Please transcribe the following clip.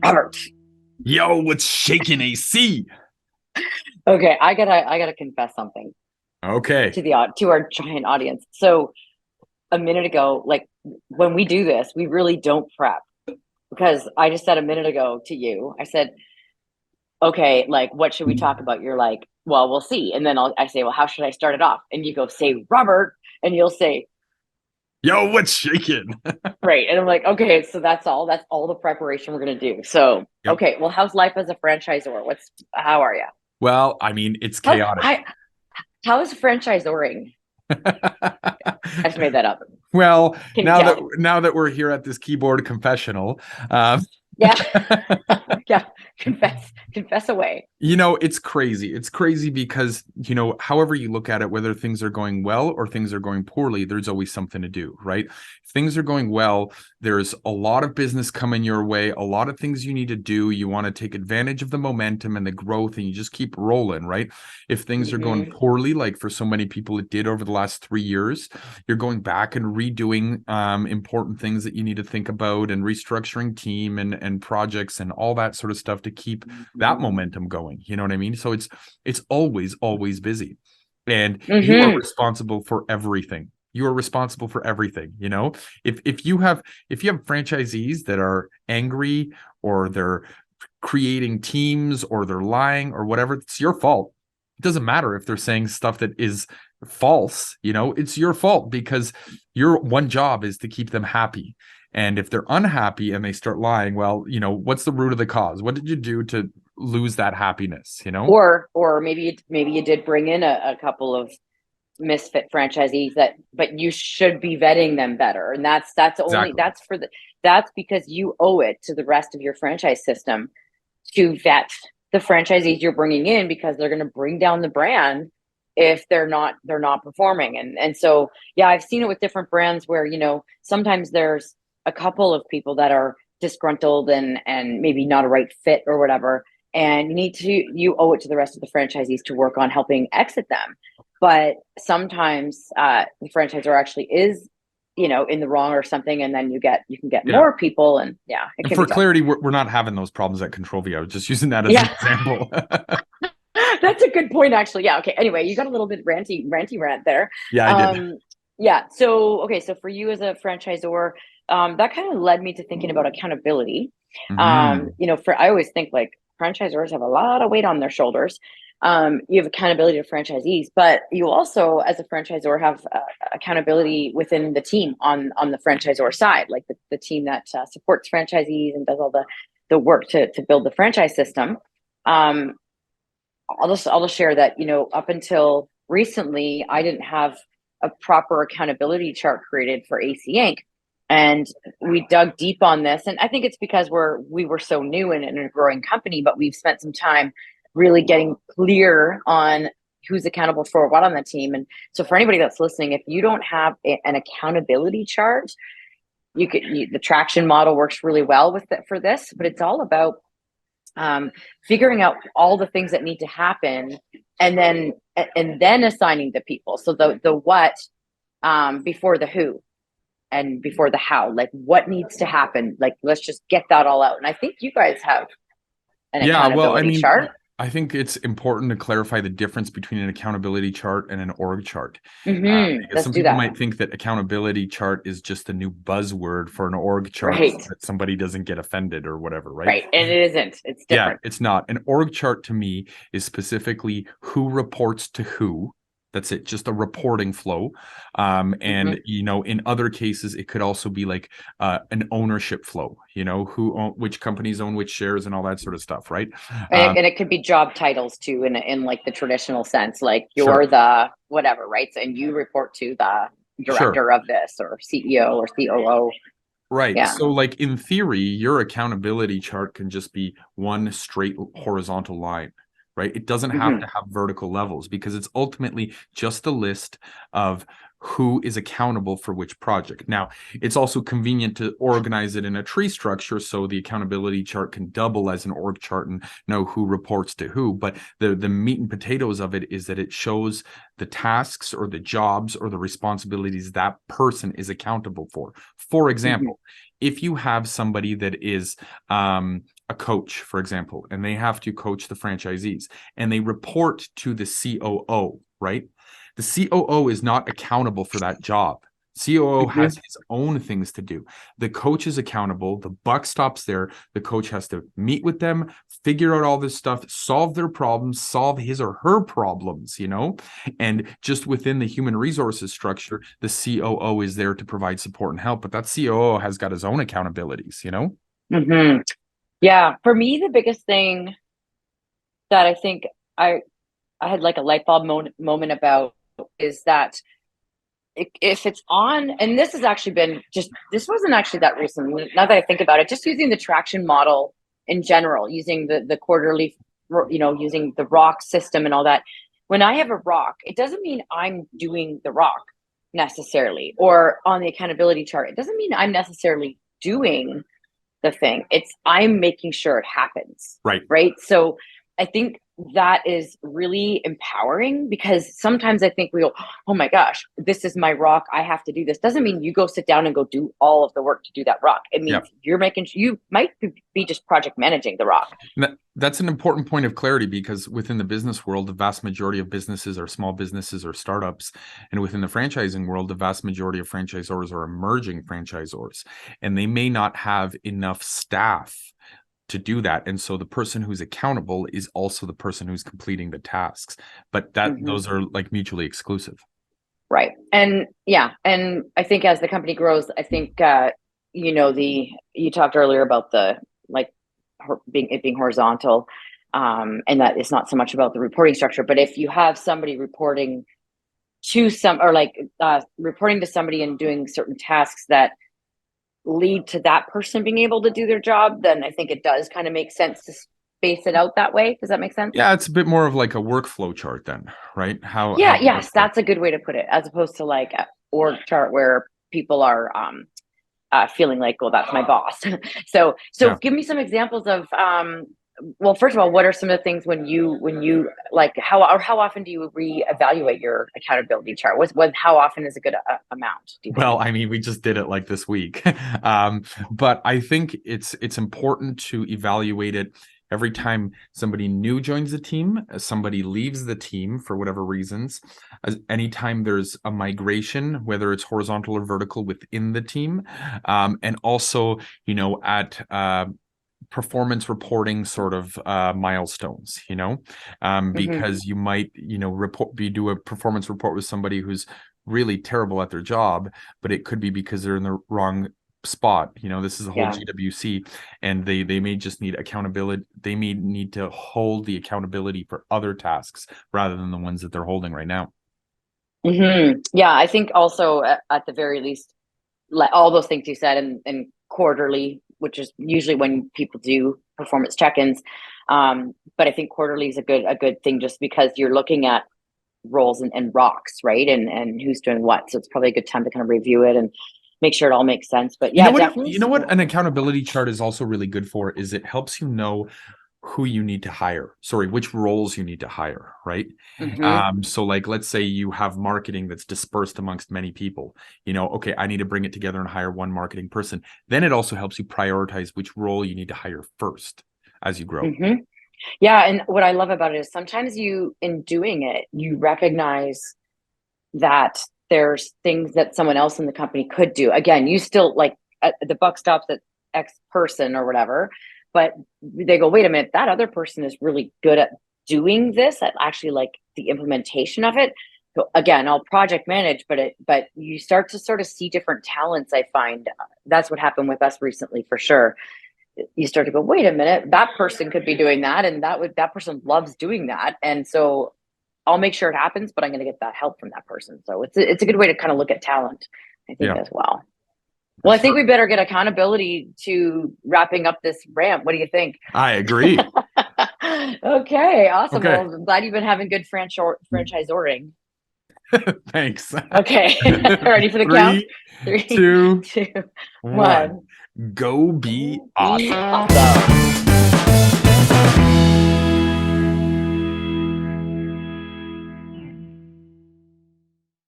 Robert. Yo, what's shaking, AC? Okay, I gotta confess something Okay. to our giant audience. So a minute ago, like when we do this, we really don't prep because I just said a minute ago to you, I said, okay, like what should we talk about? You're like, well, we'll see. And then I say, well, how should I start it off? And you go, say Robert, and you'll say, Yo, what's shaking? right. And I'm like, okay, so that's all. That's all the preparation we're gonna do. So, Yep. okay, well, how's life as a franchisor? How are you? Well, I mean, it's How chaotic. I how is franchisoring? I just made that up. Well, Can you now that tell? now that we're here at this keyboard confessional, Yeah. Yeah. Confess away. it's crazy. It's crazy because, however you look at it, whether things are going well or things are going poorly, there's always something to do, right? If things are going well, there's a lot of business coming your way, a lot of things you need to do. You want to take advantage of the momentum and the growth, and you just keep rolling, right? If things are going Hmm. poorly, like for so many people it did over the last 3 years, you're going back and redoing important things that you need to think about and restructuring team and projects and all that sort of stuff to keep that momentum going. You know what I mean? So it's always busy, and you are Hmm. responsible for everything. You are responsible for everything. If you have franchisees that are angry, or they're creating teams, or they're lying or whatever, it's your fault. It doesn't matter if they're saying stuff that is false. It's your fault, because your one job is to keep them happy. And if they're unhappy and they start lying, well, what's the root of the cause? What did you do to lose that happiness? Or maybe you did bring in a couple of misfit franchisees but you should be vetting them better. And Exactly. that's because you owe it to the rest of your franchise system to vet the franchisees you're bringing in, because they're going to bring down the brand if they're not performing. And so, yeah, I've seen it with different brands where, sometimes there's a couple of people that are disgruntled and maybe not a right fit or whatever, and you owe it to the rest of the franchisees to work on helping exit them. But sometimes the franchisor actually is, in the wrong or something, and then you can get Yeah. more people, and yeah, it And can be for tough. clarity, we're not having those problems at Control V. I was just using that as an Yeah. example. That's a good point, actually. Yeah. Okay. Anyway, you got a little bit ranty rant there. Yeah, I did. Um, yeah. So, okay. So for you as a franchisor, that kind of led me to thinking about accountability. Hmm. I always think like franchisors have a lot of weight on their shoulders. You have accountability to franchisees, but you also, as a franchisor, have accountability within the team on the franchisor side, like the team that supports franchisees and does all the work to build the franchise system. Um, I'll just share that, up until recently, I didn't have a proper accountability chart created for AC Inc. And we dug deep on this. And I think it's because we were so new and in a growing company, but we've spent some time really getting clear on who's accountable for what on the team. And so for anybody that's listening, if you don't have an accountability chart, the traction model works really well with it for this, but it's all about figuring out all the things that need to happen, and then assigning the people. So the what, before the who and before the how, like what needs to happen. Like, let's just get that all out. And I think you guys have an Yeah, well, I accountability mean, chart. I think it's important to clarify the difference between an accountability chart and an org chart. Because Let's some do people that. might think that accountability chart is just a new buzzword for an org chart, so Right. that somebody doesn't get offended or whatever, right? Right. And it isn't. It's Yeah, different. it's not. An org chart to me is specifically who reports to who. That's it, just a reporting flow. And Hmm. in other cases, it could also be like an ownership flow. Which companies own which shares and all that sort of stuff, right? And it could be job titles too, in like the traditional sense, like Sure, you're the whatever, right? So, and you report to the sure. director of this, or CEO or COO. Right. Yeah. So, like in theory, your accountability chart can just be one straight horizontal line, right? It doesn't have Hmm. to have vertical levels, because it's ultimately just a list of who is accountable for which project. Now, it's also convenient to organize it in a tree structure so the accountability chart can double as an org chart and know who reports to who. But the meat and potatoes of it is that it shows the tasks or the jobs or the responsibilities that person is accountable for. For example, if you have somebody that is a coach, for example, and they have to coach the franchisees and they report to the COO, right? The COO is not accountable for that job. COO has his own things to do. The coach is accountable. The buck stops there. The coach has to meet with them, figure out all this stuff, solve their problems, solve his or her problems, And just within the human resources structure, the COO is there to provide support and help. But that COO has got his own accountabilities, Yeah. For me, the biggest thing that I think I had like a light bulb moment about is that if it's on, and this has actually been this wasn't actually that recent. Now that I think about it, just using the traction model in general, using the quarterly, using the rock system and all that. When I have a rock, it doesn't mean I'm doing the rock necessarily, or on the accountability chart, it doesn't mean I'm necessarily doing the thing. It's I'm making sure it happens. Right. So I think that is really empowering, because sometimes I think we go, oh my gosh, this is my rock, I have to do this. Doesn't mean you go sit down and go do all of the work to do that rock. It means you're making sure, you might be just project managing the rock. That's an important point of clarity, because within the business world, the vast majority of businesses are small businesses or startups. And within the franchising world, the vast majority of franchisors are emerging franchisors, and they may not have enough staff to do that. And so the person who's accountable is also the person who's completing the tasks, but those are like mutually exclusive. Right. And and I think as the company grows, I think, you talked earlier about the, like, being horizontal, and that it's not so much about the reporting structure, but if you have somebody reporting to reporting to somebody and doing certain tasks that lead to that person being able to do their job, then I think it does kind of make sense to space it out that way. Does that make sense? Yeah, it's a bit more of like a workflow chart then, right? Yes, that's a good way to put it, as opposed to like an org chart where people are feeling like, well, that's my boss. So give me some examples of well, first of all, what are some of the things when you like, how often do you reevaluate your accountability chart? How often is a good amount? Well, I mean, we just did it like this week, but I think it's important to evaluate it every time somebody new joins the team, somebody leaves the team for whatever reasons, anytime there's a migration, whether it's horizontal or vertical within the team, and also, at performance reporting sort of milestones, because you might, do a performance report with somebody who's really terrible at their job, but it could be because they're in the wrong spot. This is a whole GWC, and they may just need accountability. They may need to hold the accountability for other tasks rather than the ones that they're holding right now. Yeah, I think also at the very least, like all those things you said, and quarterly, which is usually when people do performance check-ins. But I think quarterly is a good thing, just because you're looking at roles and rocks, right? And who's doing what. So it's probably a good time to kind of review it and make sure it all makes sense. But yeah, definitely. You know what an accountability chart is also really good for is it helps you know who you need to hire. Which roles you need to hire, right? So like, let's say you have marketing that's dispersed amongst many people, okay, I need to bring it together and hire one marketing person. Then it also helps you prioritize which role you need to hire first as you grow. Yeah. And what I love about it is sometimes in doing it, you recognize that there's things that someone else in the company could do. Again, you still, like, the buck stops at X person or whatever, but they go, wait a minute, that other person is really good at doing this, at actually like the implementation of it. So again, I'll project manage, but you start to sort of see different talents. I find that's what happened with us recently, for sure. You start to go, wait a minute, that person could be doing that, and that person loves doing that, and so I'll make sure it happens, but I'm going to get that help from that person. So it's a good way to kind of look at talent, I think, as well. Well, I think we better get accountability to wrapping up this rant. What do you think? I agree. Okay, awesome. Okay. Well, I'm glad you've been having good franchisoring. Thanks. Okay. Ready for the count? 3, 3, 2, 2, 1. 1. Go be Be awesome. awesome.